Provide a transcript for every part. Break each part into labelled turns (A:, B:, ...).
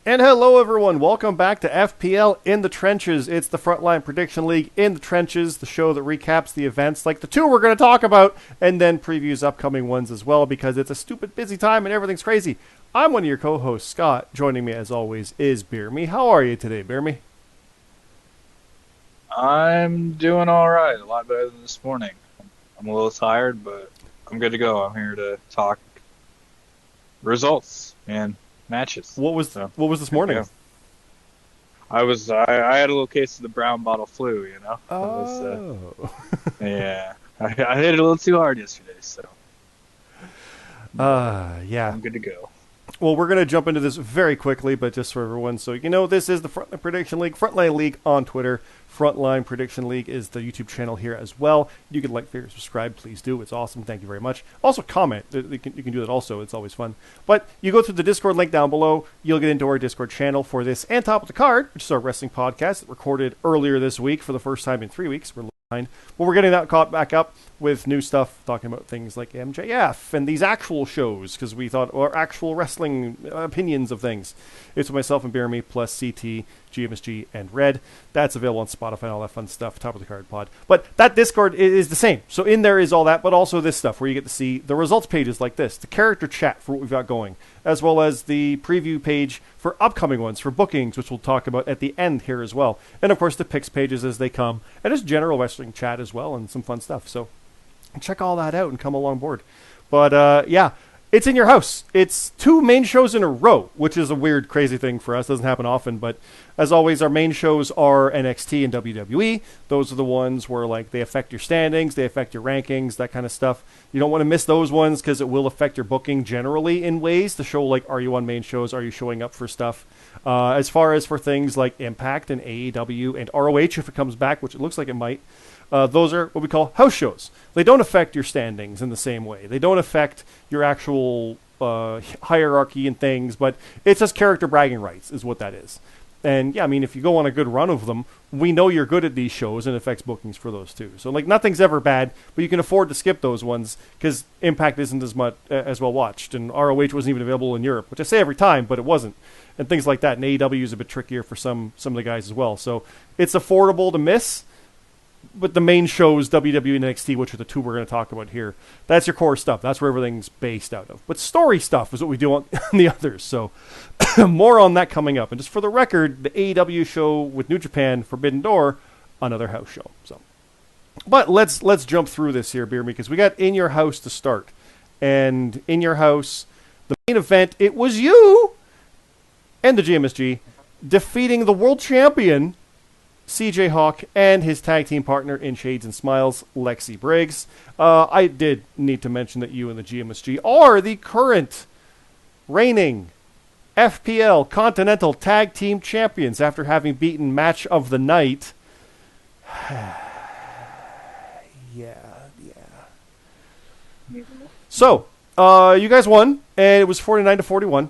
A: And hello, everyone. Welcome back to FPL in the Trenches. It's the Frontline Prediction League in the Trenches, the show that recaps the events like the two we're going to talk about, and then previews upcoming ones as well because it's a stupid busy time and everything's crazy. I'm one of your co-hosts, Scott. Joining me, as always, is BeerMe. How are you today, BeerMe?
B: I'm doing all right. A lot better than this morning. I'm a little tired, but I'm good to go. I'm here to talk results and matches.
A: What was
B: So
A: what was this
B: good to
A: morning?
B: go. I had a little case of the brown bottle flu. It was
A: Oh.
B: yeah. I hit it a little too hard yesterday, so but
A: Yeah.
B: I'm good to go.
A: Well, we're going to jump into this very quickly, but just for everyone, so you know, this is the Frontline Prediction League, Frontline League on Twitter. Frontline Prediction League is the YouTube channel here as well. You can like, favorite, subscribe, please do. It's awesome. Thank you very much. Also, comment. You can do that also. It's always fun. But you go through the Discord link down below. You'll get into our Discord channel for this and Top of the Card, which is our wrestling podcast that recorded earlier this week for the first time in 3 weeks. We're behind. But we're getting that caught back up with new stuff, talking about things like MJF and these actual shows, because we thought, or actual wrestling opinions of things. It's with myself and BeerMe plus CT, GMSG, and Red. That's available on Spotify and all that fun stuff, Top of the Card pod. But that Discord is the same. So in there is all that, but also this stuff where you get to see the results pages like this, the character chat for what we've got going, as well as the preview page for upcoming ones, for bookings, which we'll talk about at the end here as well. And of course the picks pages as they come, and just general wrestling chat as well, and some fun stuff. So check all that out and come along board. But yeah, it's in your house. It's 2 main shows in a row, which is a weird, crazy thing for us. Doesn't happen often, but as always, our main shows are NXT and WWE. Those are the ones where like they affect your standings, they affect your rankings, that kind of stuff. You don't want to miss those ones because it will affect your booking generally in ways to show like, are you on main shows? Are you showing up for stuff? As far as for things like Impact and AEW and ROH, if it comes back, which it looks like it might, those are what we call house shows. They don't affect your standings in the same way. They don't affect your actual hierarchy and things, but it's just character bragging rights is what that is. And yeah, I mean, if you go on a good run of them, we know you're good at these shows and it affects bookings for those too. So like nothing's ever bad, but you can afford to skip those ones because Impact isn't as much as well watched, and ROH wasn't even available in Europe, which I say every time, but it wasn't, and things like that. And AEW is a bit trickier for some of the guys as well. So it's affordable to miss. But the main shows, WWE and NXT, which are the 2 we're going to talk about here, that's your core stuff. That's where everything's based out of. But story stuff is what we do on the others. So more on that coming up. And just for the record, the AEW show with New Japan, Forbidden Door, another house show. So, but let's jump through this here, Beer Me, because we got In Your House to start. And In Your House, the main event, it was you and the GMSG defeating the world champion CJ Hawk and his tag team partner in Shades and Smiles, Lexi Briggs. I did need to mention that you and the GMSG are the current reigning FPL Continental Tag Team Champions after having beaten Match of the Night. yeah. So, you guys won, and it was 49-41.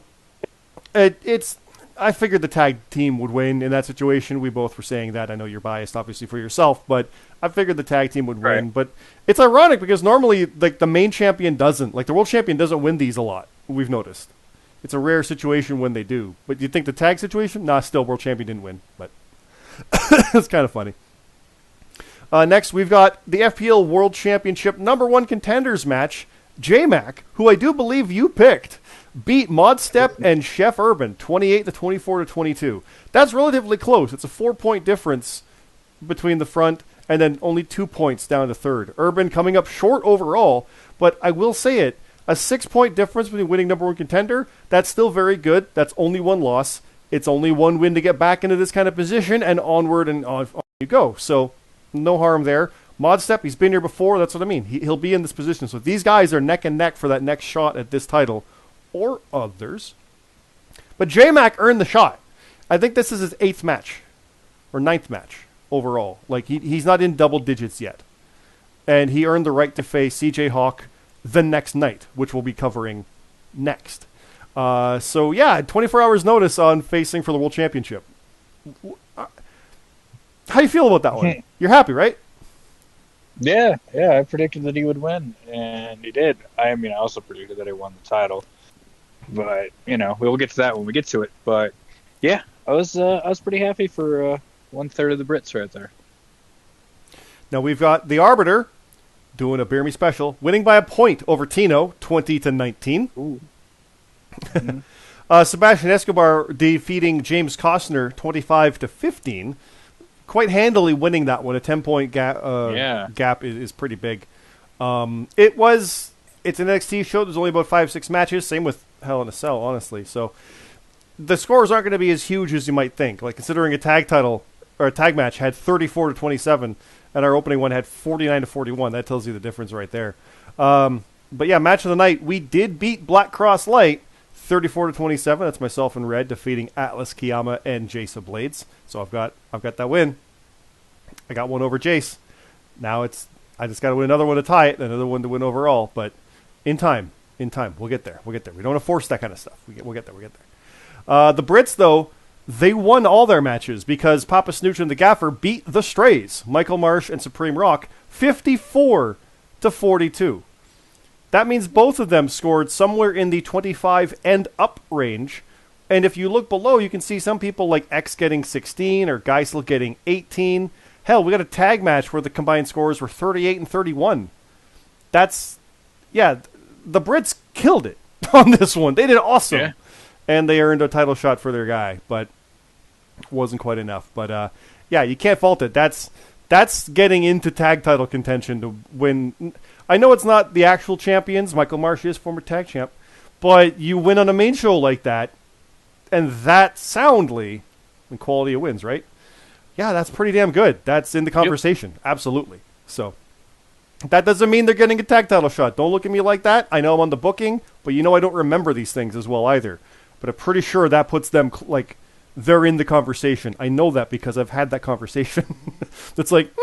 A: It's I figured the tag team would win in that situation. We both were saying that. I know you're biased, obviously, for yourself, but I figured the tag team would win.
B: Right.
A: But it's ironic because normally, like, the main champion doesn't. Like, the world champion doesn't win these a lot, we've noticed. It's a rare situation when they do. But you think the tag situation? Nah, still, world champion didn't win. But it's kind of funny. Next, we've got the FPL World Championship #1 contenders match. J-Mac, who I do believe you picked, beat Mod Step and Chef Urban 28-24-22. That's relatively close. It's a 4-point difference between the front and then only 2 points down to third. Urban coming up short overall, but I will say it, a 6-point difference between winning #1 contender, that's still very good. That's only 1 loss. It's only 1 win to get back into this kind of position, and onward and on you go. So no harm there. Mod Step, he's been here before. That's what I mean. He'll be in this position. So these guys are neck and neck for that next shot at this title, or others. But J-Mac earned the shot. I think this is his 8th match, or 9th match overall. Like, he's not in double digits yet. And he earned the right to face CJ Hawk the next night, which we'll be covering next. So, yeah, 24 hours notice on facing for the World Championship. How do you feel about that one? You're happy, right?
B: Yeah, I predicted that he would win, and he did. I also predicted that he won the title. But, we'll get to that when we get to it. But Yeah, I was pretty happy for 1/3 of the Brits right there.
A: Now we've got the Arbiter doing a BeerMe special, winning by a point over Tino, 20-19.
B: Ooh. Mm-hmm.
A: Sebastian Escobar defeating James Costner, 25-15. Quite handily winning that one. A 10-point gap is pretty big. It's an NXT show. There's only about 5-6 matches. Same with Hell in a Cell, honestly. So the scores aren't going to be as huge as you might think. Like considering a tag title or a tag match had 34-27, and our opening one had 49-41. That tells you the difference right there. But yeah, match of the night. We did beat Black Cross Light 34-27. That's myself and Red defeating Atlas Kiyama and Jace of Blades. So I've got that win. I got one over Jace. Now I just got to win another one to tie it, and another one to win overall. But in time, we'll get there. We don't want to force that kind of stuff. We'll get there. The Brits, though, they won all their matches because Papa Snooch and the Gaffer beat the Strays, Michael Marsh and Supreme Rock, 54-42. That means both of them scored somewhere in the 25 and up range. And if you look below, you can see some people like X getting 16 or Geisel getting 18. Hell, we got a tag match where the combined scores were 38-31. The Brits killed it on this one. They did awesome. Yeah. And they earned a title shot for their guy, but wasn't quite enough. But you can't fault it. That's getting into tag title contention to win. I know it's not the actual champions. Michael Marsh is former tag champ. But you win on a main show like that, and that soundly, in quality of wins, right? Yeah, that's pretty damn good. That's in the conversation. Yep. Absolutely. So that doesn't mean they're getting a tag title shot. Don't look at me like that. I know I'm on the booking, but I don't remember these things as well either. But I'm pretty sure that puts them like they're in the conversation. I know that because I've had that conversation. That's like,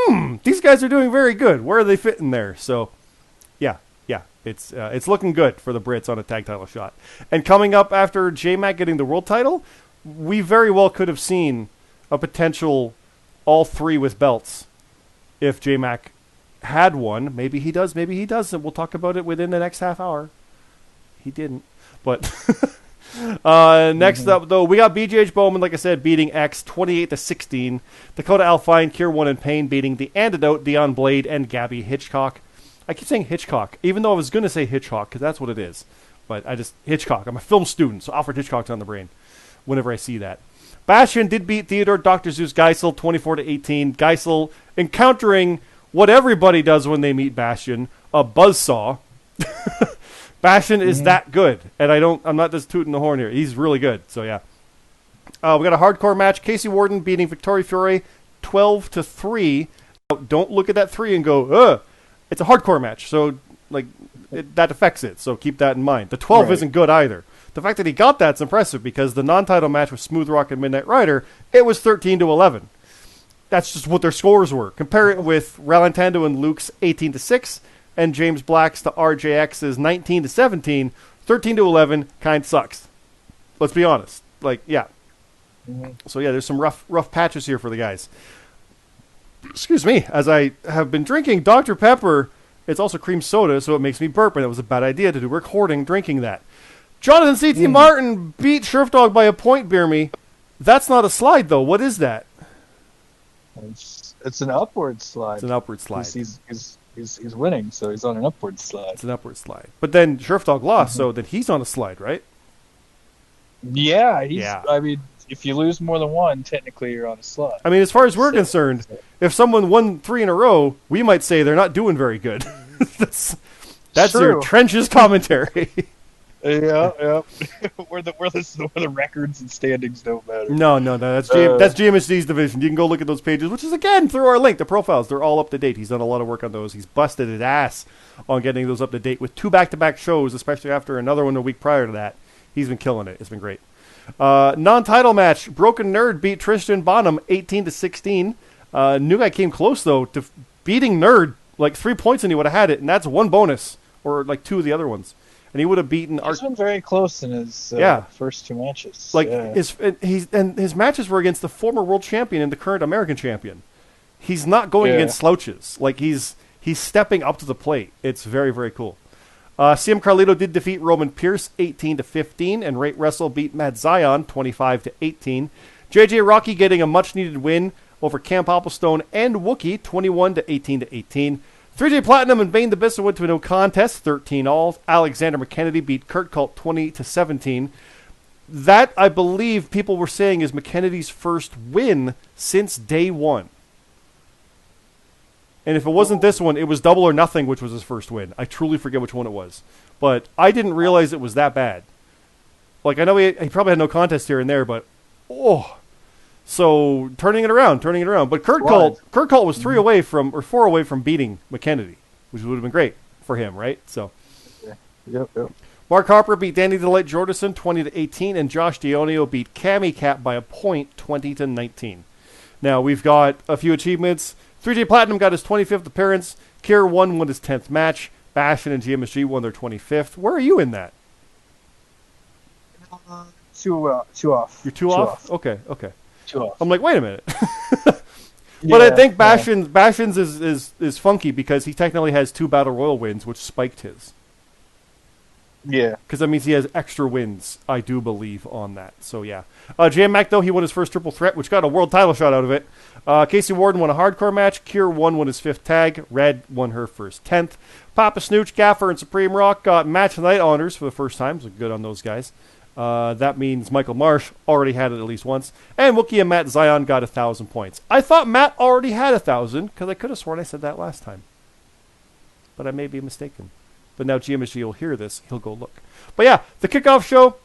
A: these guys are doing very good. Where are they fitting there? So, yeah, it's looking good for the Brits on a tag title shot. And coming up after J-Mac getting the world title, we very well could have seen a potential all three with belts if J-Mac had one. Maybe he does, maybe he doesn't. We'll talk about it within the next half hour. He didn't, but... Next up, though, we got BJH Bowman, like I said, beating X 28-16. Dakota Alfine, Kier 1 and Payne beating The Antidote, Dion Blade, and Gabby Hitchcock. I keep saying Hitchcock, even though I was going to say Hitchcock, because that's what it is. But Hitchcock. I'm a film student, so Alfred Hitchcock's on the brain whenever I see that. Bastion did beat Theodore Dr. Zeus Geisel 24-18. Geisel encountering what everybody does when they meet Bastion, a buzzsaw. Bastion is that good, and I'm not just tooting the horn here. He's really good, so yeah. We got a hardcore match. Casey Warden beating Victoria Fiore 12-3. Don't look at that 3 and go, ugh. It's a hardcore match, so that affects it, so keep that in mind. The 12 isn't good either. The fact that he got that's impressive because the non-title match with Smooth Rock and Midnight Rider, it was 13-11. That's just what their scores were. Compare it with Ralantando and Luke's 18-6. And James Black's to RJX's 19-17, 13-11 kind sucks. Let's be honest. So there's some rough patches here for the guys. Excuse me, as I have been drinking Dr. Pepper. It's also cream soda, so it makes me burp, and it was a bad idea to do recording drinking that. Jonathan C.T. Martin beat Sheriff by a point, BeerMe. That's not a slide, though. What is that?
B: It's an upward slide.
A: It's an upward slide.
B: He's winning, so he's on an upward slide.
A: It's an upward slide. But then Sheriff lost, so then he's on a slide, right?
B: Yeah, I mean, if you lose more than one, technically you're on a slide.
A: I mean, as far as we're concerned, if someone won 3 in a row, we might say they're not doing very good. that's your trenches commentary.
B: Yeah. where the records and standings don't matter.
A: No. That's GMHD's division. You can go look at those pages, which is again through our link. The profiles, they're all up to date. He's done a lot of work on those. He's busted his ass on getting those up to date with 2 back-to-back shows, especially after another one a week prior to that. He's been killing it. It's been great. Non-title match: Broken Nerd beat Tristan Bonham 18-16. New Guy came close though to beating Nerd 3 points, and he would have had it, and that's 1 bonus or 2 of the other ones. And he would have beaten.
B: He's been very close in his first 2 matches.
A: His matches were against the former world champion and the current American champion. He's not going against slouches. He's stepping up to the plate. It's very, very cool. CM Carlito did defeat Roman Pierce 18-15, and Rate Wrestle beat Matt Zion 25-18. JJ Rocky getting a much-needed win over Cam Popplestone and Wookie 21-18-18. 3J Platinum and Bane the Bissa went to a no contest 13-all. Alexander McKennedy beat Kurt Cult 20-17. That, I believe, people were saying is McKennedy's first win since day one. And if it wasn't this one, it was Double or Nothing, which was his first win. I truly forget which one it was. But I didn't realize it was that bad. Like, I know he probably had no contest here and there, but, oh. So, turning it around. But Kurt Cult was 4 away from beating McKennedy, which would have been great for him, right? So,
B: Yep.
A: Mark Harper beat Danny Delight Jordison 20-18, and Josh Dionio beat Cammy Cap by a point 20-19. Now, we've got a few achievements. 3J Platinum got his 25th appearance. Kier 1 won his 10th match. Bastion and GMSG won their 25th. Where are you in that?
B: Two off.
A: You're two off? Okay.
B: 2 off.
A: I'm like, wait a minute. But I think Bastion's is funky because he technically has 2 Battle Royal wins, which spiked his.
B: Yeah.
A: Because that means he has extra wins, I do believe, on that. So, yeah. JM Mac, though, he won his first triple threat, which got a world title shot out of it. Casey Warden won a hardcore match. Kier 1 won his 5th tag. Red won her first 10th. Papa Snooch, Gaffer, and Supreme Rock got match of the night honors for the first time. So good on those guys. That means Michael Marsh already had it at least once. And Wookie and Matt Zion got 1,000 points. I thought Matt already had 1,000 because I could have sworn I said that last time. But I may be mistaken. But now GMSG will hear this. He'll go look. But yeah, the kickoff show.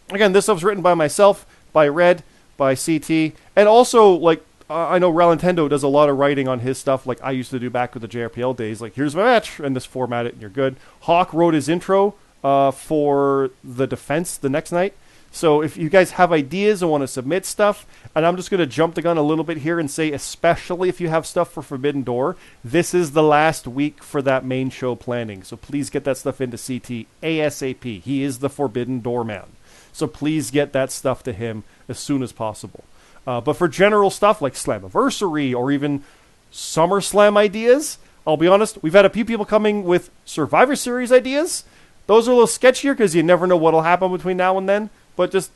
A: Again, this stuff's written by myself, by Red, by CT. And also, like, I know Ralintendo does a lot of writing on his stuff like I used to do back with the JRPL days. Like, here's my match, and just format it, and you're good. Hawk wrote his intro for the defense the next night. So if you guys have ideas and want to submit stuff, and I'm just going to jump the gun a little bit here and say, especially if you have stuff for Forbidden Door, this is the last week for that main show planning. So please get that stuff into CT ASAP. He is the Forbidden Door man. So please get that stuff to him as soon as possible. But for general stuff like Slammiversary or even SummerSlam ideas, I'll be honest, we've had a few people coming with Survivor Series ideas. Those are a little sketchier because you never know what will happen between now and then. But just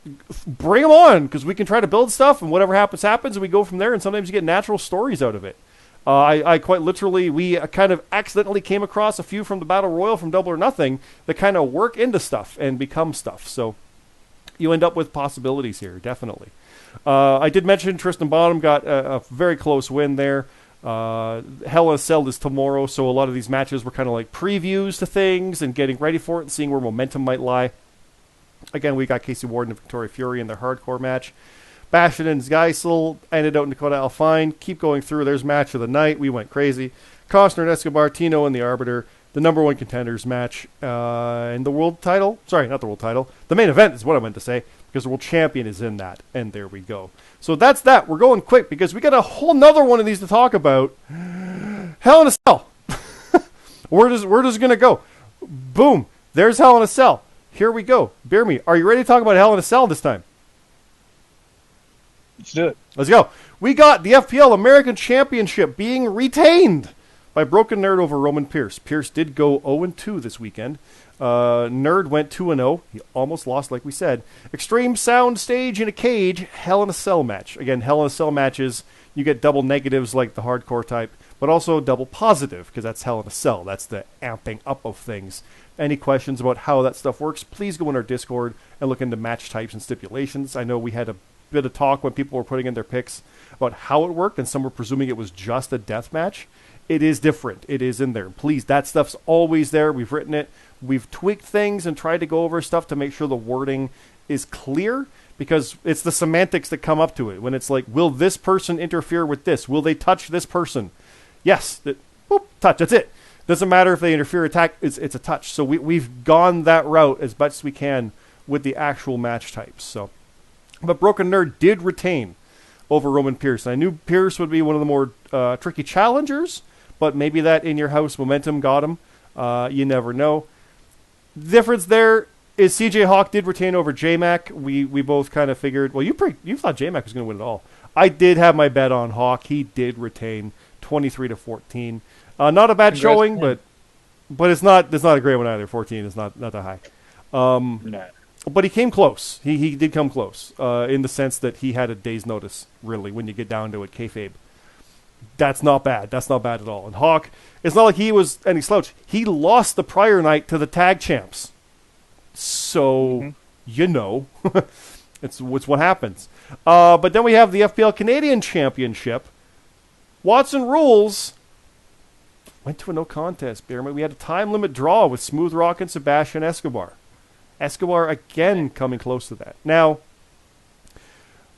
A: bring them on because we can try to build stuff and whatever happens, happens. And we go from there and sometimes you get natural stories out of it. I quite literally, we kind of accidentally came across a few from the Battle Royal from Double or Nothing that kind of work into stuff and become stuff. So you end up with possibilities here, definitely. I did mention Tristan Bonham got a very close win there. Hell in a Cell is tomorrow, so a lot of these matches were kind of like previews to things and getting ready for it and seeing where momentum might lie. Again, we got Casey Warden and Victoria Fury in their hardcore match. Bastion and Geisel ended out in Dakota Alfine. Keep going through. There's match of the night. We went crazy. Costner and Escobar, Tino and the Arbiter. The number 1 contenders match. And the world title. Sorry, not the world title. The main event is what I meant to say. Because the world champion is in that. And there we go. So that's that. We're going quick because we got a whole nother one of these to talk about. Hell in a Cell. Where does it going to go? Boom. There's Hell in a Cell. Here we go. BeerMe, are you ready to talk about Hell in a Cell this time?
B: Let's do it.
A: Let's go. We got the FPL American Championship being retained by Broken Nerd over Roman Pierce. Pierce did go 0-2 this weekend. Nerd went 2-0. He almost lost, like we said. Extreme Sound Stage in a Cage, Hell in a Cell match. Again, Hell in a Cell matches, you get double negatives like the hardcore type, but also double positive, because that's Hell in a Cell. That's the amping up of things. Any questions about how that stuff works, please go in our Discord and look into match types and stipulations. I know we had a bit of talk when people were putting in their picks about how it worked, and some were presuming it was just a death match. It is different. It is in there. Please, that stuff's always there. We've written it. We've tweaked things and tried to go over stuff to make sure the wording is clear, because it's the semantics that come up to it. When it's like, will this person interfere with this? Will they touch this person? Yes. Boop, touch. That's it. Doesn't matter if they interfere or attack. It's a touch. So we've gone that route as much as we can with the actual match types. So, but Broken Nerd did retain over Roman Pierce. And I knew Pierce would be one of the more tricky challengers, but maybe that in your house momentum got him. You never know. The difference there is CJ Hawk did retain over J-Mac. We both kind of figured, well, you thought J-Mac was going to win it all. I did have my bet on Hawk. He did retain 23-14. Not a bad showing, but but it's not a great one either. 14 is not that high.
B: No.
A: But he came close. He did come close in the sense that he had a day's notice, really, when you get down to it, kayfabe. That's not bad. That's not bad at all. And Hawk, it's not like he was any slouch. He lost the prior night to the tag champs. So, you know, it's what happens. But then we have the FPL Canadian Championship. Watson Rules went to a no contest, BeerMe. We had a time limit draw with Smooth Rock and Sebastian Escobar. Escobar again coming close to that. Now,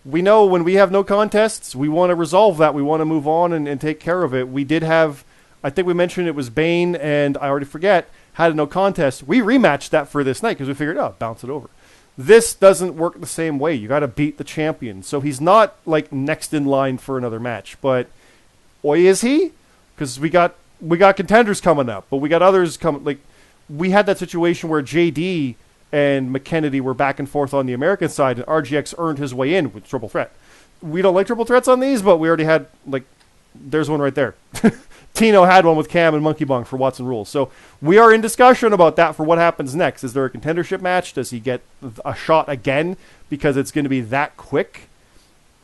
A: we know when we have no contests, we want to resolve that. We want to move on and take care of it. We did have, I think we mentioned it was Bane, and I already forget, had a no contest. We rematched that for this night because we figured, bounce it over. This doesn't work the same way. You got to beat the champion. So he's not like next in line for another match. But, is he? Because we got contenders coming up, but we got others coming. Like, we had that situation where JD and McKennedy were back and forth on the American side, and RGX earned his way in with triple threat. We don't like triple threats on these, but we already had, there's one right there. Tino had one with Cam and Monkey Bong for Watson Rules. So we are in discussion about that for what happens next. Is there a contendership match? Does he get a shot again? Because it's going to be that quick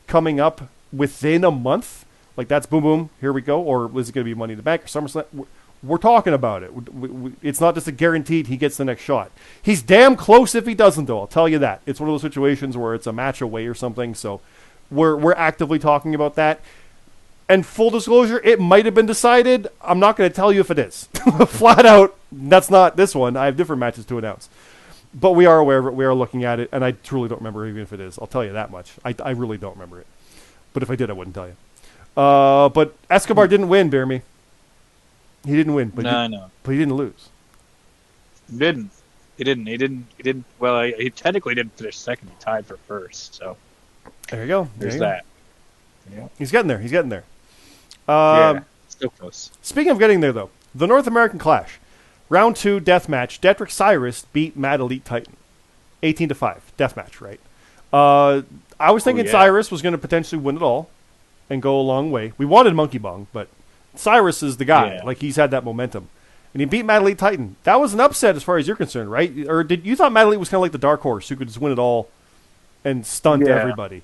A: coming up within a month. That's boom, boom, here we go. Or is it going to be Money in the Bank or SummerSlam? We're talking about it. It's not just a guaranteed he gets the next shot. He's damn close if he doesn't, though. I'll tell you that. It's one of those situations where it's a match away or something. So we're actively talking about that. And full disclosure, it might have been decided. I'm not going to tell you if it is. Flat out, that's not this one. I have different matches to announce. But we are aware of it. We are looking at it. And I truly don't remember even if it is. I'll tell you that much. I really don't remember it. But if I did, I wouldn't tell you. But Escobar didn't win, BeerMe. He didn't win, but but he didn't lose.
B: He didn't. Well, he technically didn't finish second. He tied for first. So
A: there you go.
B: There's that.
A: Yeah. He's getting there.
B: Yeah, still close.
A: Speaking of getting there, though, the North American Clash, round 2 death match. Detrick Cyrus beat Mad Elite Titan, 18-5 death match. Right. I was thinking Cyrus was going to potentially win it all and go a long way. We wanted Monkey Bong, but Cyrus is the guy.
B: Yeah.
A: He's had that momentum. And he beat Mad Elite Titan. That was an upset as far as you're concerned, right? Or did you thought Mad Elite was kind of like the dark horse who could just win it all and stunt everybody?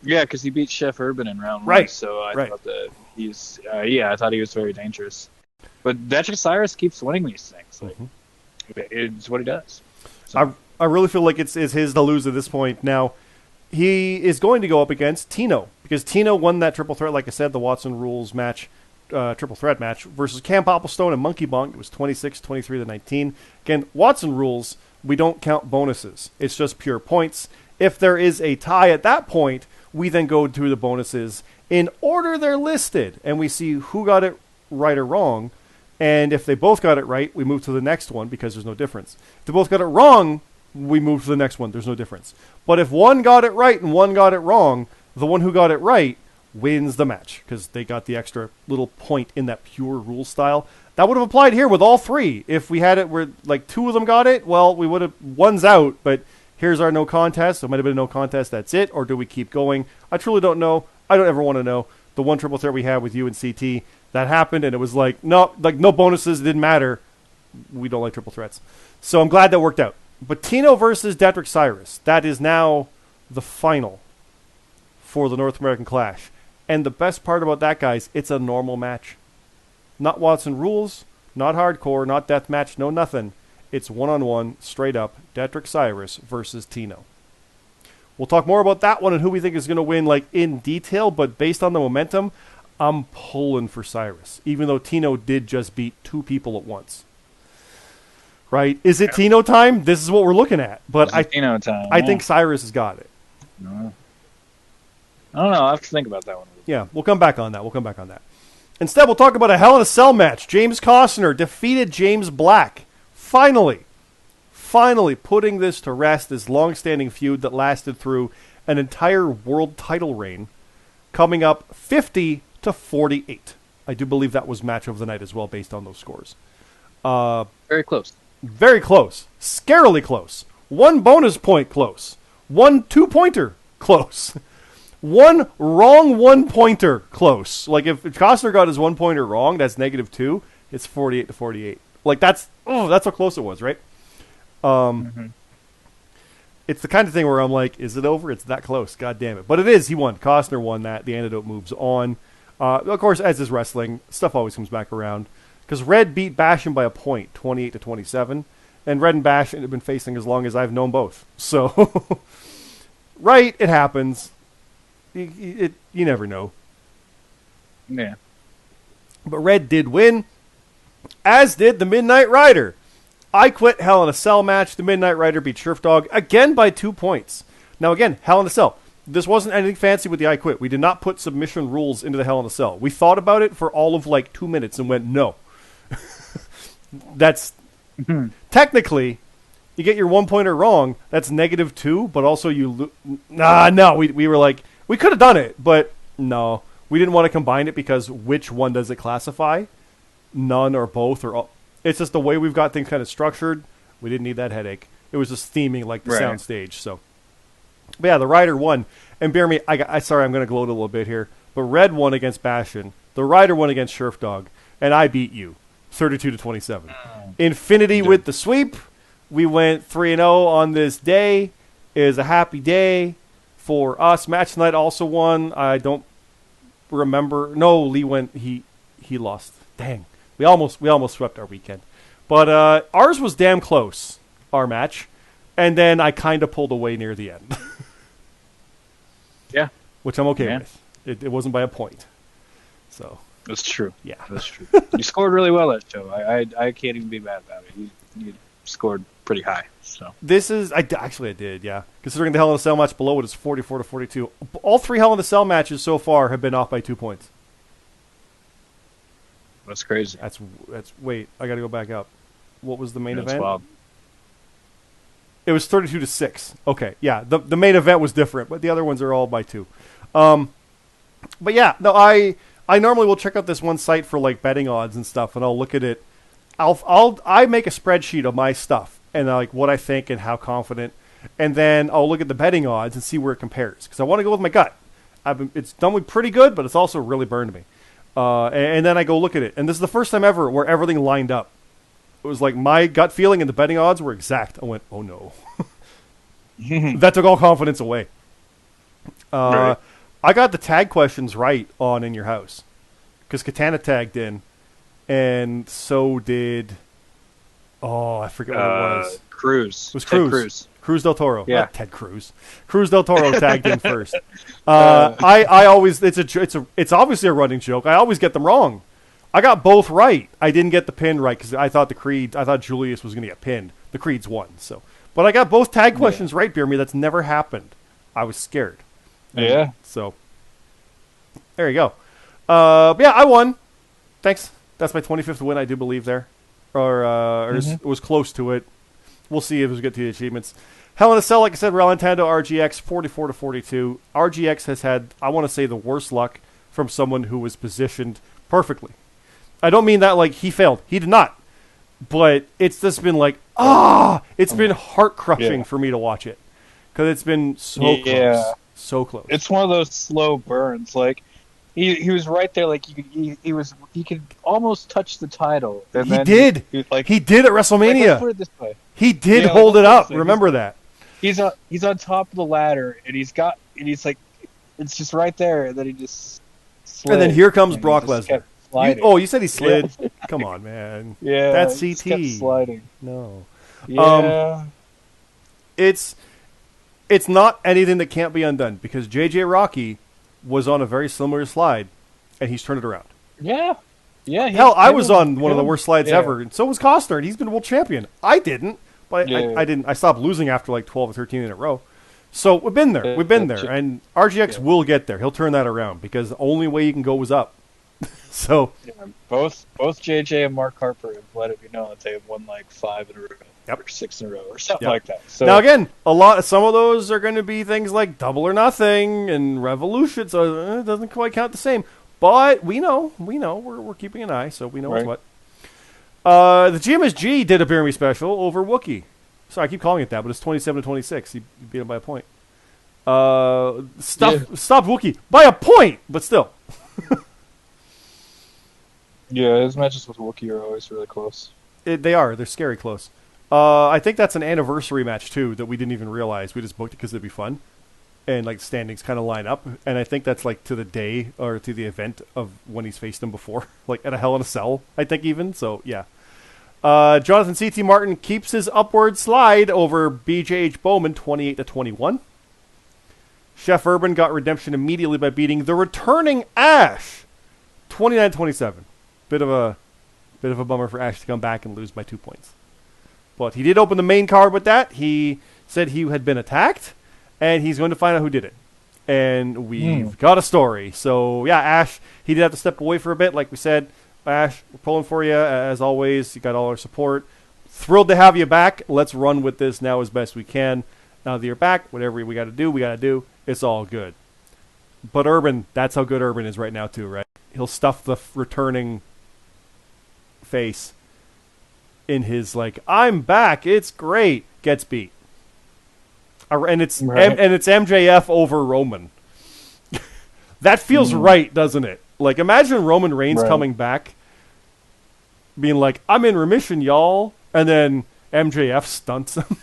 B: Yeah, because he beat Chef Urban in round 1. So I thought that I thought he was very dangerous. But Detrick Cyrus keeps winning these things. It's what he does. So.
A: I really feel like it's his to lose at this point. Now, he is going to go up against Tino because Tino won that triple threat, like I said, the Watson Rules match. Triple threat match versus Cam Popplestone and Monkey Bonk. It was 26-23-19. Again, Watson Rules, we don't count bonuses. It's just pure points. If there is a tie at that point, we then go through the bonuses in order they're listed, and we see who got it right or wrong. And if they both got it right, we move to the next one because there's no difference. If they both got it wrong, we move to the next one. There's no difference. But if one got it right and one got it wrong, the one who got it right wins the match because they got the extra little point in that pure rule style. That would have applied here with all three. If we had it where 2 of them got it, well, we would have, one's out, but here's our no contest. It might have been a no contest, that's it, or do we keep going? I truly don't know. I don't ever want to know. The one triple threat we had with you and CT, that happened, and it was no bonuses, it didn't matter. We don't like triple threats. So I'm glad that worked out. But Tino versus Detrick Cyrus, that is now the final for the North American Clash. And the best part about that, guys, it's a normal match. Not Watson Rules, not hardcore, not deathmatch, no nothing. It's one-on-one, straight up, Detrick Cyrus versus Tino. We'll talk more about that one and who we think is going to win in detail, but based on the momentum, I'm pulling for Cyrus, even though Tino did just beat 2 people at once. Right? Is it Tino time? This is what we're looking at. But
B: Tino time.
A: I think Cyrus has got it.
B: No. I don't know. I have to think about that one.
A: Yeah, we'll come back on that. Instead, we'll talk about a Hell in a Cell match. James Costner defeated James Black. Finally putting this to rest, this long-standing feud that lasted through an entire world title reign, coming up 50-48. I do believe that was match of the night as well, based on those scores.
B: Very close.
A: Very close. Scarily close. 1 bonus point close. 1 2-pointer close. 1 wrong 1-pointer close. If Costner got his 1-pointer wrong, that's -2. It's 48-48. Like, that's how close it was, right? It's the kind of thing where I'm like, is it over? It's that close. God damn it. But it is. He won. Costner won that. The antidote moves on. Of course, as is wrestling, stuff always comes back around. Because Red beat Bastion by a point, 28-27. And Red and Bastion have been facing as long as I've known both. So, right, it happens. You never know.
B: Yeah.
A: But Red did win, as did the Midnight Rider. I Quit Hell in a Cell match. The Midnight Rider beat Sheriff Dog again by 2 points. Now again, Hell in a Cell. This wasn't anything fancy with the I Quit. We did not put submission rules into the Hell in a Cell. We thought about it for all of like 2 minutes and went, no. That's technically, you get your 1-pointer wrong. That's -2, but also you no. We were like, we could have done it, but no. We didn't want to combine it because which one does it classify? None or both or all. It's just the way we've got things kind of structured. We didn't need that headache. It was just theming like the sound stage. So, but yeah, the Rider won. And BeerMe, sorry, I'm going to gloat a little bit here. But Red won against Bastion. The Rider won against Sheriff Dog. And I beat you, 32-27. Infinity with the sweep. We went 3-0 on this day. It is a happy day for us. Match Night also won. I don't remember. No, Lee went. He lost. Dang. We almost swept our weekend. But ours was damn close, our match. And then I kind of pulled away near the end.
B: Yeah.
A: Which I'm okay with. It wasn't by a point. So.
B: That's true.
A: Yeah.
B: That's true. You scored really well that show. I can't even be mad about it. You scored pretty high. So
A: this is I did, yeah. Considering the Hell in a Cell match below it is 44-42. All 3 Hell in a Cell matches so far have been off by 2 points.
B: That's crazy.
A: That's wait, I got to go back up. What was the main event?
B: Wild.
A: It was 32-6. Okay, yeah. The main event was different, but the other ones are all by 2. But yeah, no, I normally will check out this one site for like betting odds and stuff, and I'll look at it. I make a spreadsheet of my stuff and like what I think and how confident, and then I'll look at the betting odds and see where it compares because I want to go with my gut. It's done me pretty good, but it's also really burned me. And then I go look at it, and this is the first time ever where everything lined up. It was like my gut feeling and the betting odds were exact. I went, oh no. That took all confidence away. Right. I got the tag questions right on In Your House because Katana tagged in, and so did. Oh, I forget what it was.
B: Cruz.
A: It was Cruz. Cruz del Toro.
B: Yeah.
A: Not Ted Cruz. Cruz del Toro tagged in first. I always it's obviously a running joke. I always get them wrong. I got both right. I didn't get the pin right because I thought Julius was going to get pinned. The Creeds won. So, but I got both tag questions right, BeerMe. That's never happened. I was scared.
B: Yeah.
A: So there you go. Yeah, I won. Thanks. That's my 25th win, I do believe there, or it was close to it. We'll see if we get to the achievements. Hell in a Cell, like I said, Real Nintendo RGX 44-42. RGX has had, I want to say, the worst luck from someone who was positioned perfectly. I don't mean that like he failed. He did not. But it's just been like, it's been heart-crushing for me to watch it. Because it's been so close. So close.
B: It's one of those slow burns. Like, he was right there. Like, he could almost touch the title. And
A: he did. He did at WrestleMania.
B: Like, let's put it this way.
A: He did hold it up. Remember that.
B: He's on top of the ladder, and he's like, it's just right there, and then he just slid.
A: And then here comes Brock Lesnar. You said he slid?
B: Yeah.
A: Come on, man.
B: Yeah,
A: that's CT.
B: He just kept sliding.
A: No.
B: Yeah.
A: It's not anything that can't be undone because JJ Rocky was on a very similar slide, and he's turned it around.
B: Yeah. Yeah.
A: Hell, I was on one of the worst slides ever, and so was Costner, and he's been world champion. I didn't, but I didn't. I stopped losing after like 12 or 13 in a row. So we've been there. We've been there, and RGX will get there. He'll turn that around because the only way you can go is up. So
B: both JJ and Mark Harper have let it be known that they have won like 5 in a row. Or 6 in a row, or something like that. So
A: now again, some of those are going to be things like Double or Nothing and Revolution, so it doesn't quite count the same. But we know, we're keeping an eye, so we know what's what. The GMSG did a BeerMe special over Wookiee. Sorry, I keep calling it that, but it's 27-26. He beat him by a point. Stopped Wookiee by a point, but still.
B: Yeah, his matches with Wookiee are always really close.
A: They are. They're scary close. I think that's an anniversary match, too, that we didn't even realize. We just booked it because it'd be fun. And, like, standings kind of line up. And I think that's, like, to the day or to the event of when he's faced him before. Like, at a Hell in a Cell, I think, even. So, yeah. Jonathan C.T. Martin keeps his upward slide over BJH Bowman 28-21. Chef Urban got redemption immediately by beating the returning Ash 29-27. Bit of a bummer for Ash to come back and lose by 2 points. But he did open the main card with that. He said he had been attacked, and he's going to find out who did it. And we've got a story. So, yeah, Ash, he did have to step away for a bit, like we said. Ash, we're pulling for you, as always. You got all our support. Thrilled to have you back. Let's run with this now as best we can. Now that you're back, whatever we got to do, we got to do. It's all good. But Urban, that's how good Urban is right now, too, right? He'll stuff the returning face in his, like, I'm back, it's great, gets beat. And it's
B: Right.
A: and it's MJF over Roman. That feels right, doesn't it? Like, imagine Roman Reigns coming back, being like, I'm in remission, y'all, and then MJF stunts him.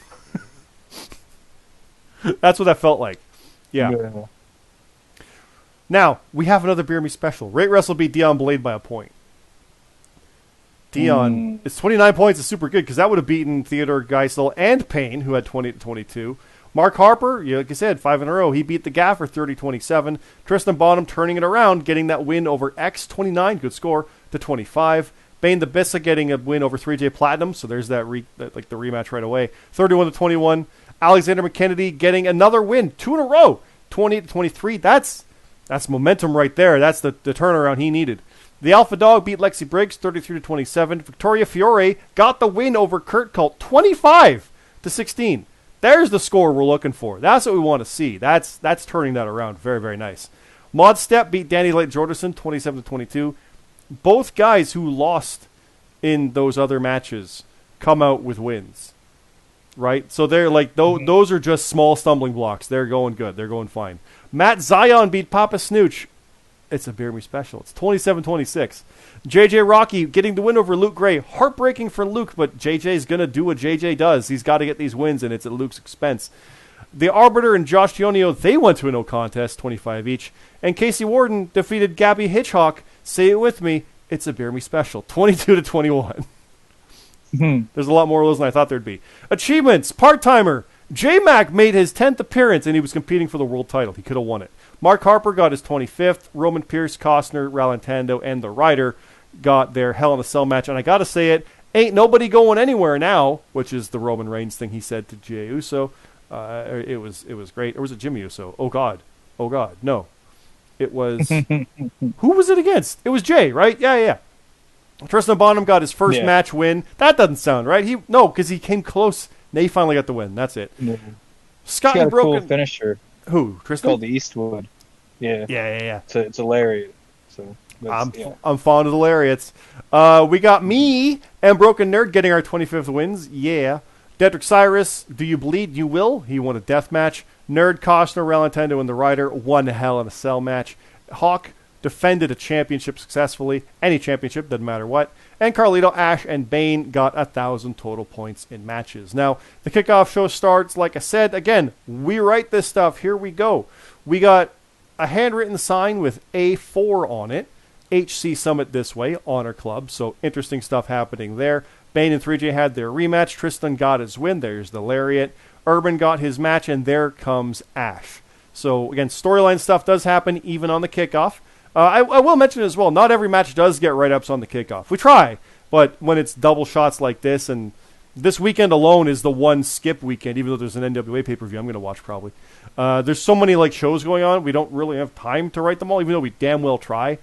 A: That's what that felt like. Yeah. Now, we have another BeerMe special. Rate Wrestle beat Dion Blade by a point. Dion, it's 29 points is super good, because that would have beaten Theodore Geisel and Payne, who had 20-22. Mark Harper, like I said, 5 in a row. He beat the Gaffer 30-27. Tristan Bonham turning it around, getting that win over X 29, good score, to 25. Bane the Bissa getting a win over 3J Platinum, so there's that the rematch right away, 31-21. Alexander McKennedy getting another win, 2 in a row, 28-23. That's momentum right there. That's the turnaround he needed. The Alpha Dog beat Lexi Briggs 33-27. Victoria Fiore got the win over Kurt Colt 25-16. There's the score we're looking for. That's what we want to see. That's turning that around. Very, very nice. Maud Stepp beat Danny Lake Jordanson 27-22. Both guys who lost in those other matches come out with wins. Right? So they're like, those are just small stumbling blocks. They're going good. They're going fine. Matt Zion beat Papa Snooch. It's a BeerMe special. It's 27-26. JJ Rocky getting the win over Luke Gray. Heartbreaking for Luke, but JJ's going to do what JJ does. He's got to get these wins, and it's at Luke's expense. The Arbiter and Josh Dionio, they went to a no contest, 25 each. And Casey Warden defeated Gabby Hitchhawk. Say it with me. It's a BeerMe special. 22-21. There's a lot more of those than I thought there'd be. Achievements. Part-timer. J-Mac made his 10th appearance, and he was competing for the world title. He could have won it. Mark Harper got his 25th. Roman Pierce, Costner, Rallantando, and the Ryder got their Hell in a Cell match. And I got to say it, ain't nobody going anywhere now, which is the Roman Reigns thing he said to Jey Uso. It was great. Or was it Jimmy Uso? Oh, God. No. It was... Who was it against? It was Jay, right? Yeah. Tristan Bonham got his first match win. That doesn't sound right. Because he came close. Now he finally got the win. That's it.
B: Yeah.
A: Scotty
B: He's got a
A: Broken...
B: cool finisher.
A: Who? Tristan?
B: Called the Eastwood. Yeah.
A: Yeah.
B: It's a lariat. So
A: I'm fond of the lariats. We got me and Broken Nerd getting our 25th wins. Yeah. Dedrick Cyrus, Do You Bleed? You Will. He won a death match. Nerd, Costner, Rallantando, and the Ryder won the Hell in a Cell match. Hawk defended a championship successfully. Any championship, doesn't matter what. And Carlito, Ash, and Bane got 1,000 total points in matches. Now, the kickoff show starts, like I said, again, we write this stuff. Here we go. We got a handwritten sign with A4 on it. HC Summit This Way, Honor Club. So interesting stuff happening there. Bane and 3J had their rematch. Tristan got his win. There's the lariat. Urban got his match, and there comes Ash. So, again, storyline stuff does happen even on the kickoff. I will mention as well, not every match does get write-ups on the kickoff. We try, but when it's double shots like this, and this weekend alone is the one skip weekend, even though there's an NWA pay-per-view I'm going to watch probably. There's so many shows going on, we don't really have time to write them all, even though we damn well try.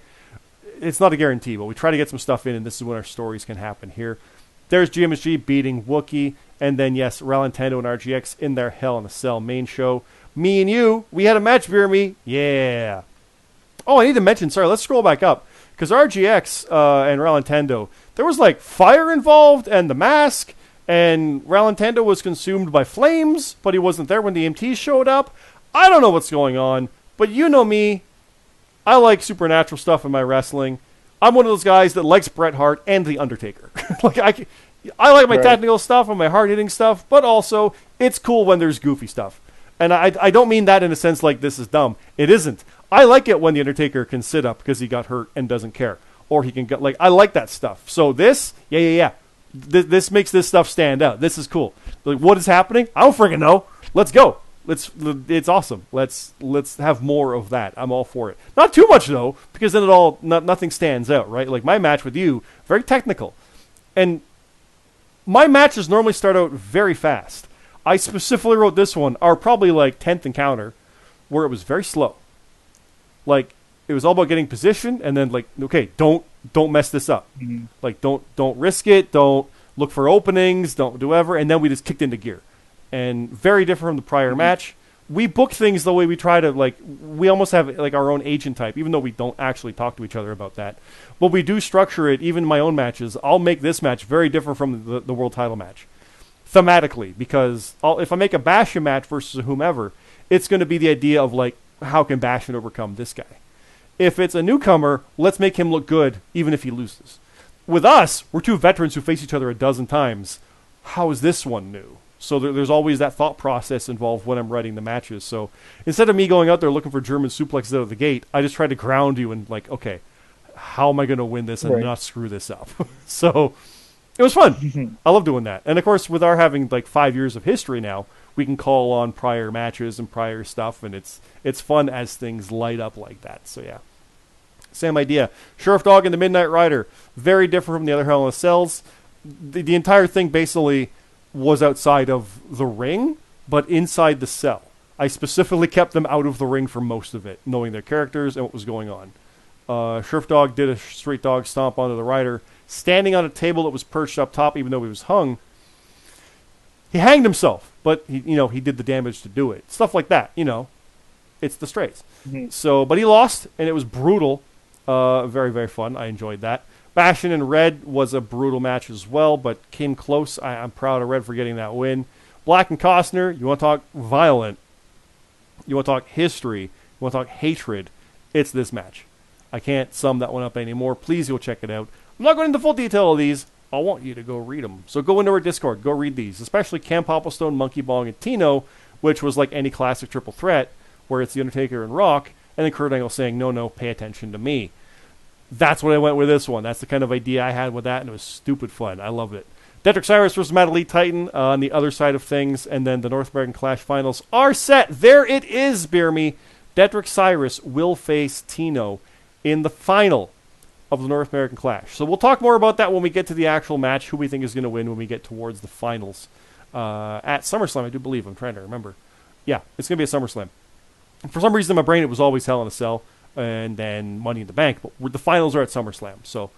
A: It's not a guarantee, but we try to get some stuff in, and this is when our stories can happen here. There's GMSG beating Wookiee, and then, yes, Rallantando and RGX in their Hell in a Cell main show. Me and you, we had a match, BeerMe. Yeah. Oh, I need to mention, sorry, let's scroll back up. Because RGX and Rallantando, there was fire involved and the mask, and Rallantando was consumed by flames, but he wasn't there when the EMTs showed up. I don't know what's going on, but you know me. I like supernatural stuff in my wrestling. I'm one of those guys that likes Bret Hart and The Undertaker. I like my technical stuff and my hard-hitting stuff, but also it's cool when there's goofy stuff. And I don't mean that in a sense like this is dumb. It isn't. I like it when The Undertaker can sit up because he got hurt and doesn't care. Or he can get, like, I like that stuff. So this, yeah. This makes this stuff stand out. This is cool. Like, what is happening? I don't freaking know. Let's go. It's awesome. Let's have more of that. I'm all for it. Not too much though, because then nothing stands out, right? Like my match with you, very technical, and my matches normally start out very fast. I specifically wrote this one, our probably like 10th encounter, where it was very slow. Like it was all about getting position, and then like, okay, don't mess this up. Mm-hmm. Like don't risk it. Don't look for openings. Don't do ever. And then we just kicked into gear. And very different from the prior match. We book things the way we try to, like, we almost have like our own agent type, even though we don't actually talk to each other about that. But we do structure it, even in my own matches. I'll make this match very different from the world title match, thematically, because if I make a Bastion match versus whomever, it's going to be the idea of, like, how can Bastion overcome this guy? If it's a newcomer, let's make him look good, even if he loses. With us, we're two veterans who face each other a dozen times. How is this one new? So there's always that thought process involved when I'm writing the matches. So instead of me going out there looking for German suplexes out of the gate, I just try to ground you and like, okay, how am I going to win this and not screw this up? So it was fun. I love doing that. And of course, with our having like 5 years of history now, we can call on prior matches and prior stuff, and it's fun as things light up like that. So yeah, same idea. Sheriff Dog and the Midnight Rider, very different from the other Hell in the Cells. The entire thing basically was outside of the ring, but inside the cell. I specifically kept them out of the ring for most of it, knowing their characters and what was going on. Sheriff Dog did a straight dog stomp onto the rider, standing on a table that was perched up top, even though he was hung. He hanged himself, but he did the damage to do it. Stuff like that, it's the Strays. Mm-hmm. So, but he lost, and it was brutal. Very, very fun. I enjoyed that. Bastion and Red was a brutal match as well, but came close. I'm proud of Red for getting that win. Black and Costner, you want to talk violent, you want to talk history, you want to talk hatred, it's this match. I can't sum that one up anymore. Please go check it out. I'm not going into full detail of these. I want you to go read them. So go into our Discord, go read these, especially Cam Popplestone, Monkey Bong, and Tino, which was like any classic triple threat, where it's The Undertaker and Rock, and then Kurt Angle saying, no, pay attention to me. That's what I went with this one. That's the kind of idea I had with that, and it was stupid fun. I loved it. Detrick Cyrus versus Mad Elite Titan on the other side of things, and then the North American Clash finals are set. There it is, BeerMe. Detrick Cyrus will face Tino in the final of the North American Clash. So we'll talk more about that when we get to the actual match, who we think is going to win when we get towards the finals at SummerSlam, I do believe. I'm trying to remember. Yeah, it's going to be a SummerSlam. For some reason in my brain, it was always Hell in a Cell and then Money in the Bank, but the finals are at SummerSlam. So,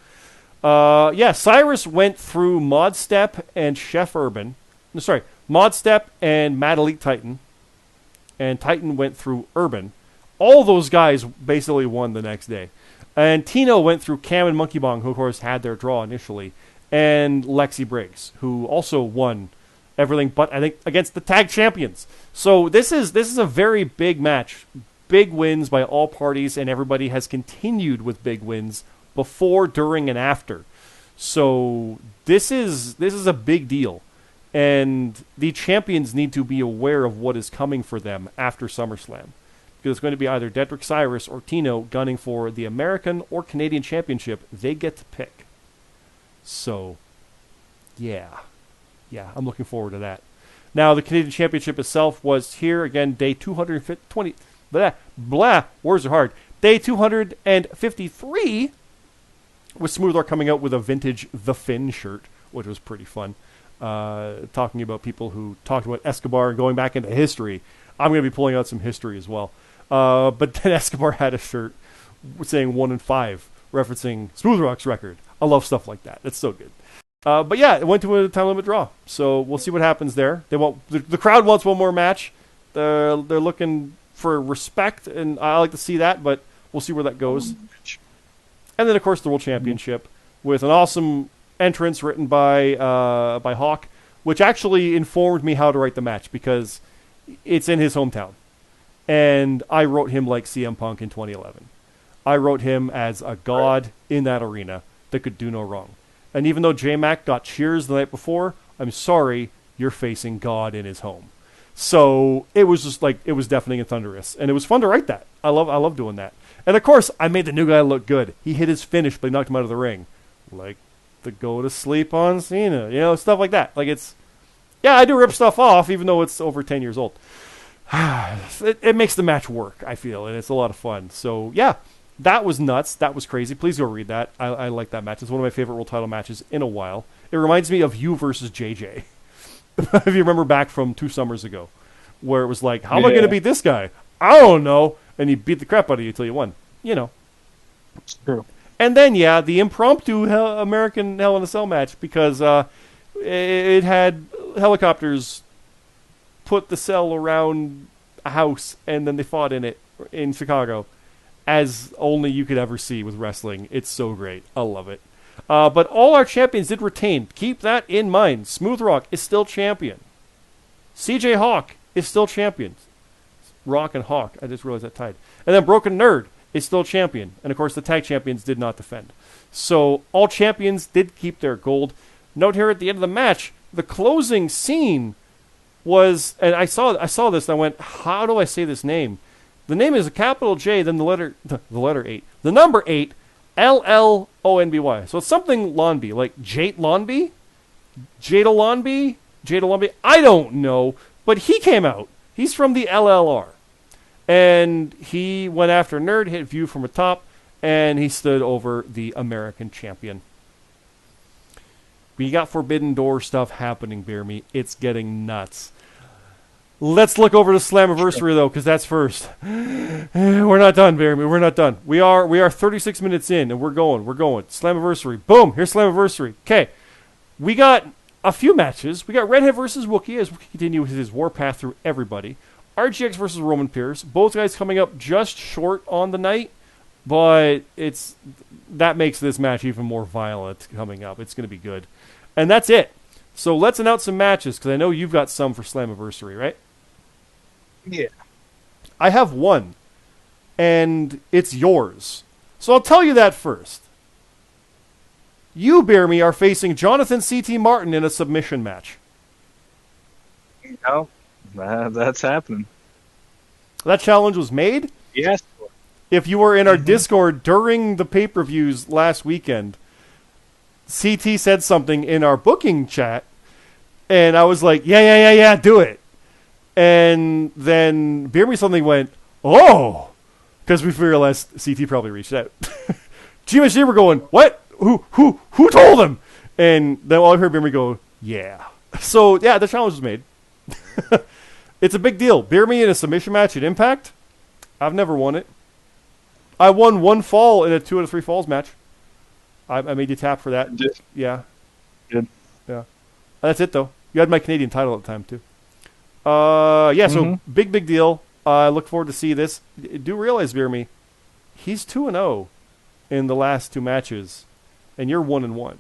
A: Cyrus went through Modstep and Chef Urban. No, sorry, Modstep and Mad Elite Titan, and Titan went through Urban. All those guys basically won the next day. And Tino went through Cam and Monkey Bong, who of course had their draw initially, and Lexi Briggs, who also won everything but, I think, against the tag champions. So this is a very big match. Big wins by all parties, and everybody has continued with big wins before, during, and after. So this is a big deal, and the champions need to be aware of what is coming for them after SummerSlam, because it's going to be either Detrick Cyrus or Tino gunning for the American or Canadian championship. They get to pick. So, yeah, I'm looking forward to that. Now, the Canadian championship itself was here again, day 220. Words are hard. Day 253 with Smoothor coming out with a vintage The Finn shirt, which was pretty fun. Talking about people who talked about Escobar and going back into history. I'm going to be pulling out some history as well. But then Escobar had a shirt saying 1 and 5, referencing Smooth Rock's record. I love stuff like that. It's so good. But yeah, it went to a time limit draw. So we'll see what happens there. The crowd wants one more match. They're looking for respect, and I like to see that, but we'll see where that goes. And then, of course, the World Championship with an awesome entrance written by Hawk, which actually informed me how to write the match, because it's in his hometown. And I wrote him like CM Punk in 2011. I wrote him as a god in that arena that could do no wrong. And even though J-Mac got cheers the night before, I'm sorry, you're facing God in his home. So it was just like, it was deafening and thunderous. And it was fun to write that. I love doing that. And of course, I made the new guy look good. He hit his finish, but he knocked him out of the ring. Like the go to sleep on Cena, stuff like that. Like it's, yeah, I do rip stuff off, even though it's over 10 years old. It makes the match work, I feel, and it's a lot of fun. So yeah, that was nuts. That was crazy. Please go read that. I like that match. It's one of my favorite world title matches in a while. It reminds me of you versus JJ. If you remember back from 2 summers ago, where it was like, how am I going to beat this guy? I don't know. And he beat the crap out of you until you won.
B: True.
A: And then, yeah, the impromptu American Hell in a Cell match, because it had helicopters put the cell around a house, and then they fought in it in Chicago, as only you could ever see with wrestling. It's so great. I love it. But all our champions did retain. Keep that in mind. Smooth Rock is still champion. CJ Hawk is still champion. Rock and Hawk. I just realized that tied. And then Broken Nerd is still champion. And of course, the tag champions did not defend. So all champions did keep their gold. Note here at the end of the match, the closing scene was, and I saw this and I went, how do I say this name? The name is a capital J, then the letter 8. The number 8, L-L-O-N-B-Y. So it's something Lonby, like Jate Lonby? Jada Lonby? I don't know. But he came out. He's from the LLR. And he went after Nerd, hit View from the top, and he stood over the American champion. We got Forbidden Door stuff happening, BeerMe. It's getting nuts. Let's look over to Slammiversary, though, because that's first. We're not done, BeerMe. We're not done. We are 36 minutes in, and we're going. Slammiversary. Boom. Here's Slammiversary. Okay. We got a few matches. We got Redhead versus Wookiee as Wookiee continues his warpath through everybody. RGX versus Roman Pierce. Both guys coming up just short on the night, but that makes this match even more violent coming up. It's going to be good. And that's it. So let's announce some matches, because I know you've got some for Slammiversary, right?
B: Yeah.
A: I have one, and it's yours. So I'll tell you that first. You, BeerMe, are facing Jonathan C.T. Martin in a submission match.
B: Oh, that's happening.
A: That challenge was made?
B: Yes.
A: If you were in our Discord during the pay-per-views last weekend, CT said something in our booking chat, and I was like, yeah, do it. And then BeerMe suddenly went, oh, because we realized CT probably reached out. GMHD were going, what? Who told him? And then I heard BeerMe go, yeah. So, yeah, the challenge was made. It's a big deal. BeerMe in a submission match at Impact? I've never won it. I won one fall in a 2 out of 3 falls match. I made you tap for that. Yeah.
B: Good.
A: Yeah. That's it, though. You had my Canadian title at the time, too. So big deal. I look forward to see this. Do realize, BeerMe, he's 2-0 in the last 2 matches, and you're 1-1.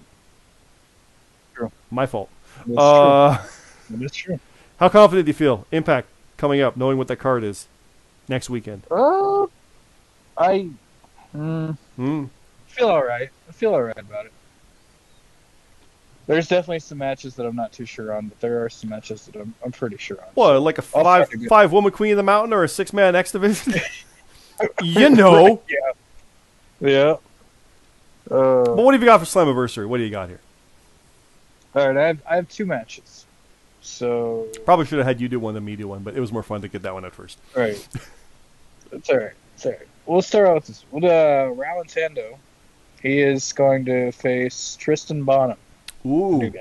B: True.
A: My fault.
B: That's true.
A: How confident do you feel? Impact coming up, knowing what that card is next weekend.
B: I feel all right. I feel all right about it. There's definitely some matches that I'm not too sure on, but there are some matches that I'm pretty sure on.
A: What, like a five woman Queen of the Mountain or a 6-man X Division? You know.
B: Yeah.
A: But what have you got for Slammiversary? What do you got here?
B: All right, I have 2 matches. So
A: probably should have had you do one than me do one, but it was more fun to get that one out first.
B: All right. It's all right. We'll start out with this. Ralantando. He is going to face Tristan Bonham.
A: Ooh.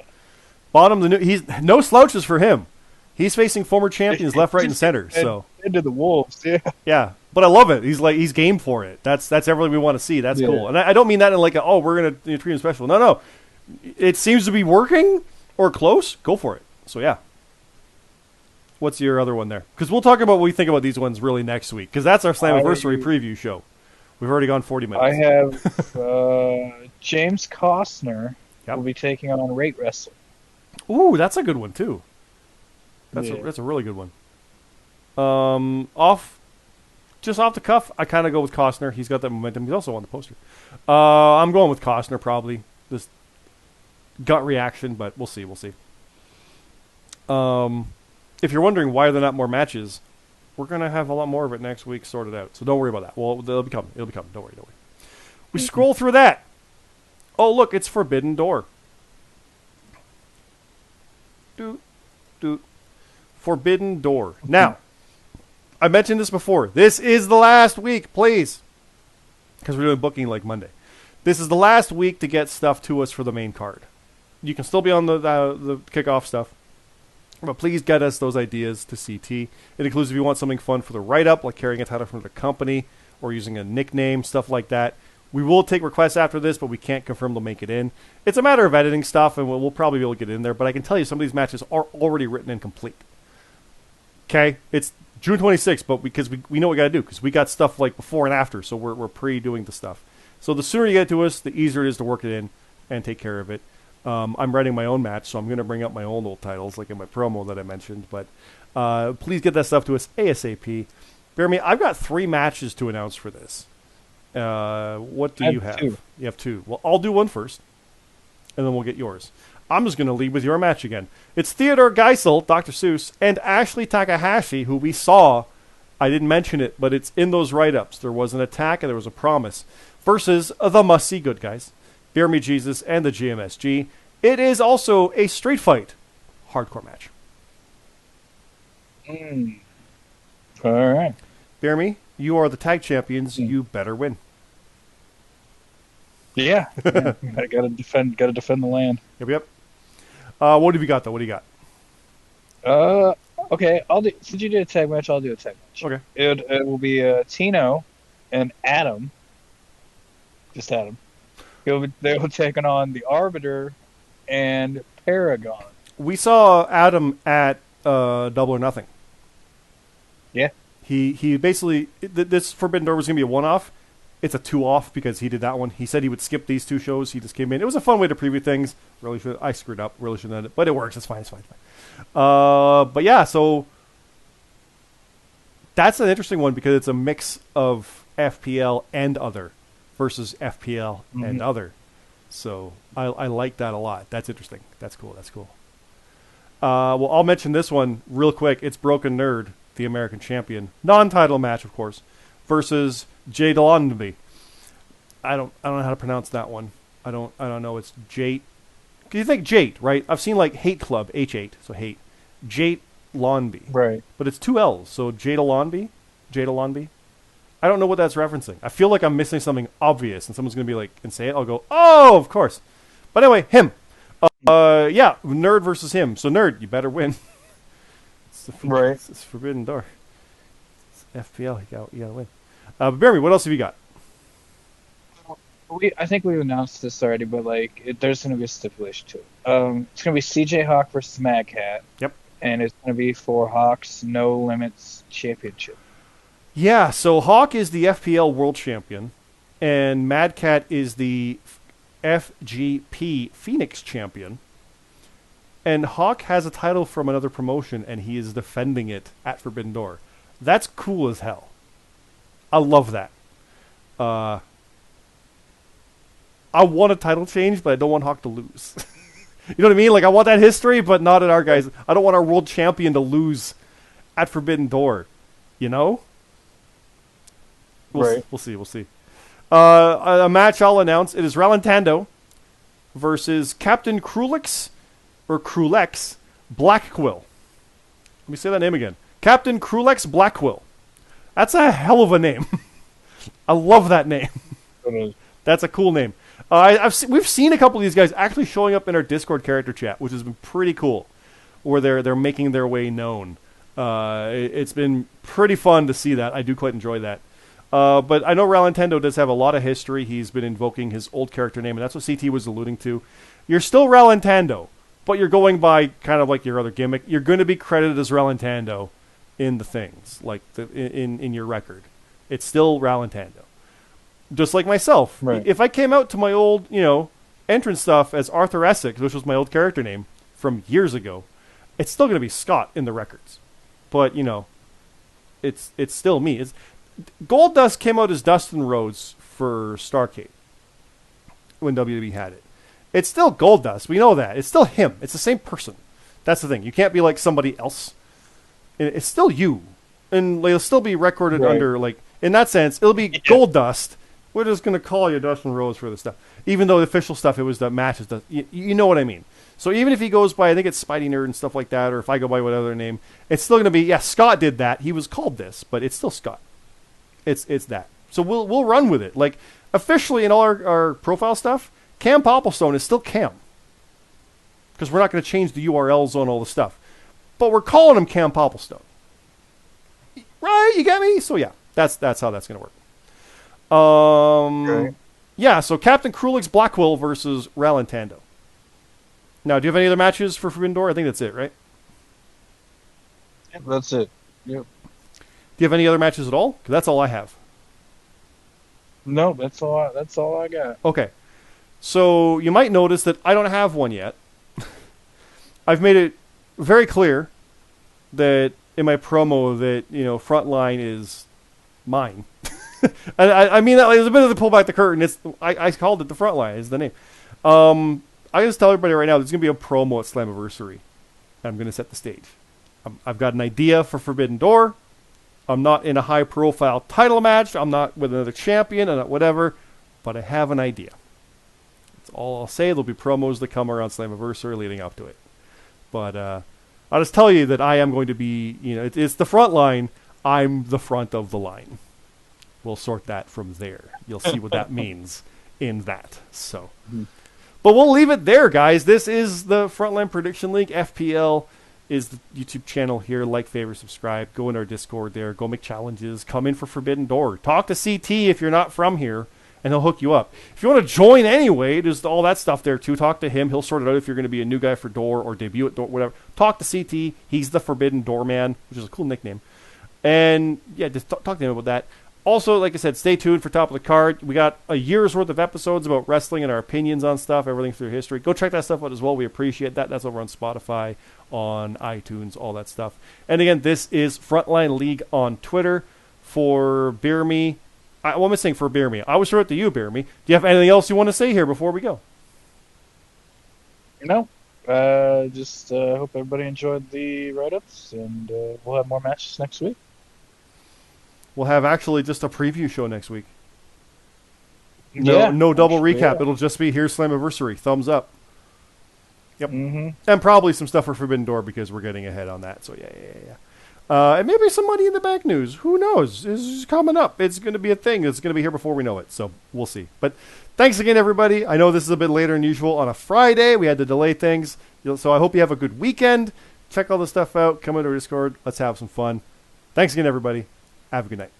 A: Bonham, he's no slouches for him. He's facing former champions left, right, and center. So
B: into the Wolves, yeah.
A: Yeah, but I love it. He's game for it. That's everything we want to see. That's cool. And I don't mean that in like we're gonna treat him special. No. It seems to be working or close. Go for it. So yeah. What's your other one there? Because we'll talk about what we think about these ones really next week. Because that's our Slammiversary preview show. We've already gone 40 minutes.
B: I have James Costner will be taking on Rate Wrestling.
A: Ooh, that's a good one too. That's a really good one. Off the cuff, I kind of go with Costner. He's got that momentum. He's also on the poster. I'm going with Costner probably. gut reaction, but we'll see. We'll see. If you're wondering why there are not more matches, we're gonna have a lot more of it next week sorted out. So don't worry about that. Well, it'll be coming. It'll be coming. Don't worry. Don't worry. We scroll through that. Oh, look, it's Forbidden Door. Doot, doot. Forbidden Door. Now, I mentioned this before. This is the last week, please. Because we're doing booking like Monday. This is the last week to get stuff to us for the main card. You can still be on the kickoff stuff. But please get us those ideas to CT. It includes if you want something fun for the write-up, like carrying a title from the company or using a nickname, stuff like that. We will take requests after this, but we can't confirm they'll make it in. It's a matter of editing stuff, and we'll probably be able to get it in there. But I can tell you some of these matches are already written and complete. Okay? It's June 26th, but because we know what we got to do, because we got stuff like before and after, so we're pre-doing the stuff. So the sooner you get it to us, the easier it is to work it in and take care of it. I'm writing my own match, so I'm going to bring up my own old titles, like in my promo that I mentioned. But please get that stuff to us ASAP. BeerMe, I've got 3 matches to announce for this. What do you have? 2. You have 2. Well, I'll do one first, and then we'll get yours. I'm just going to lead with your match again. It's Theodore Geisel, Dr. Seuss, and Ashley Takahashi, who we saw. I didn't mention it, but it's in those write-ups. There was an attack and there was a promise. Versus the must-see good guys, BeerMe Jesus and the GMSG. It is also a street fight hardcore match.
B: All right.
A: BeerMe, you are the tag champions. You better win.
B: Yeah. I gotta defend the land.
A: Yep. What have you got though? What do you
B: got? Okay. I'll do. Since you did a tag match, I'll do a tag match.
A: Okay.
B: It will be Tino and Adam. Just Adam. They'll be taking on the Arbiter and Paragon.
A: We saw Adam at Double or Nothing.
B: Yeah.
A: He basically this Forbidden Door was gonna be a one-off. It's a 2-off because he did that one. He said he would skip these 2 shows. He just came in. It was a fun way to preview things. I screwed up. Really shouldn't have done it, but it works. It's fine. But yeah, so that's an interesting one because it's a mix of FPL and other versus FPL and other. So I like that a lot. That's interesting. That's cool. Well, I'll mention this one real quick. It's Broken Nerd, the American champion, non-title match, of course, versus Jay Delonby. I don't know how to pronounce that one. I don't know. It's Jate. Cause you think Jate, right? I've seen like Hate Club, H8, so hate. Jate Lonby.
B: Right.
A: But it's 2 L's, so Jade Lonby. I don't know what that's referencing. I feel like I'm missing something obvious, and someone's gonna be like and say it. I'll go, oh, of course. But anyway, him. Yeah, Nerd versus him. So Nerd, you better win. It's Forbidden Door. It's FPL. You gotta win. BeerMe, what else have you got?
B: I think we announced this already, but there's going to be a stipulation to it. It's going to be CJ Hawk versus Mad Cat.
A: Yep.
B: And it's going to be for Hawk's No Limits Championship.
A: Yeah, so Hawk is the FPL World Champion, and Mad Cat is the FGP Phoenix Champion. And Hawk has a title from another promotion, and he is defending it at Forbidden Door. That's cool as hell. I love that. I want a title change, but I don't want Hawk to lose. You know what I mean? Like, I want that history, but not at our guys. I don't want our world champion to lose at Forbidden Door. You know? We'll see. A match I'll announce. It is Ralentando versus Captain Krulix Blackquill. Let me say that name again. Captain Krulix Blackquill. That's a hell of a name. I love that name. That's a cool name. We've seen a couple of these guys actually showing up in our Discord character chat, which has been pretty cool, where they're making their way known. It's been pretty fun to see that. I do quite enjoy that. But I know Ralentando does have a lot of history. He's been invoking his old character name, and that's what CT was alluding to. You're still Ralentando, but you're going by kind of like your other gimmick. You're going to be credited as Ralentando in the things, like in your record. It's still Ralentando. Just like myself.
B: Right.
A: If I came out to my old, entrance stuff as Arthur Essex, which was my old character name from years ago, it's still going to be Scott in the records. But, it's still me. Goldust came out as Dustin Rhodes for Starrcade when WWE had it. It's still Goldust. We know that. It's still him. It's the same person. That's the thing. You can't be like somebody else. It's still you. And it'll still be recorded under, like, in that sense, it'll be Goldust. We're just going to call you Dustin Rose for this stuff. Even though the official stuff, it was the matches. You know what I mean. So even if he goes by, I think it's Spidey Nerd and stuff like that, or if I go by whatever name, it's still going to be, yeah, Scott did that. He was called this, but it's still Scott. It's that. So we'll run with it. Like, officially in all our profile stuff, Cam Popplestone is still Cam. Because we're not going to change the URLs on all the stuff. But we're calling him Cam Popplestone. Right? You get me? So yeah, that's how that's going to work. Yeah, so Captain Krulik's Blackwell versus Ralantando. Now, do you have any other matches for Forbidden Door? I think that's it, right?
B: Yeah, that's it. Yep.
A: Do you have any other matches at all? Because that's all I have.
B: No, that's all I got.
A: Okay. So you might notice that I don't have one yet. I've made it very clear that in my promo that, Frontline is mine. And I mean that like, there's a bit of the pull back the curtain. I called it the Frontline is the name. I just tell everybody right now there's going to be a promo at Slammiversary. I'm going to set the stage. I've got an idea for Forbidden Door. I'm not in a high-profile title match. I'm not with another champion. I'm not whatever. But I have an idea. That's all I'll say. There'll be promos that come around Slammiversary leading up to it. But I'll just tell you that I am going to be, it's the front line. I'm the front of the line. We'll sort that from there. You'll see what that means in that. So, but we'll leave it there, guys. This is the Frontline Prediction League. FPL is the YouTube channel here. Like, favorite, subscribe. Go in our Discord there. Go make challenges. Come in for Forbidden Door. Talk to CT if you're not from here, and he'll hook you up. If you want to join anyway, there's all that stuff there too. Talk to him. He'll sort it out if you're going to be a new guy for Door or debut at Door, whatever. Talk to CT. He's the Forbidden Door Man, which is a cool nickname. And, yeah, just talk to him about that. Also, like I said, stay tuned for Top of the Card. We got a year's worth of episodes about wrestling and our opinions on stuff, everything through history. Go check that stuff out as well. We appreciate that. That's over on Spotify, on iTunes, all that stuff. And again, this is Frontline League on Twitter for BeerMe. What am I saying for BeerMe? I was throw it to you, BeerMe. Do you have anything else you want to say here before we go?
B: No. Just hope everybody enjoyed the write-ups, and we'll have more matches next week.
A: We'll have actually just a preview show next week. No double recap. Yeah. It'll just be here's Slammiversary. Thumbs up. Yep. Mm-hmm. And probably some stuff for Forbidden Door because we're getting ahead on that. So yeah. And maybe some Money in the Bank news. Who knows? It's coming up. It's going to be a thing. It's going to be here before we know it. So we'll see. But thanks again, everybody. I know this is a bit later than usual on a Friday. We had to delay things. So I hope you have a good weekend. Check all the stuff out. Come into our Discord. Let's have some fun. Thanks again, everybody. Have a good night.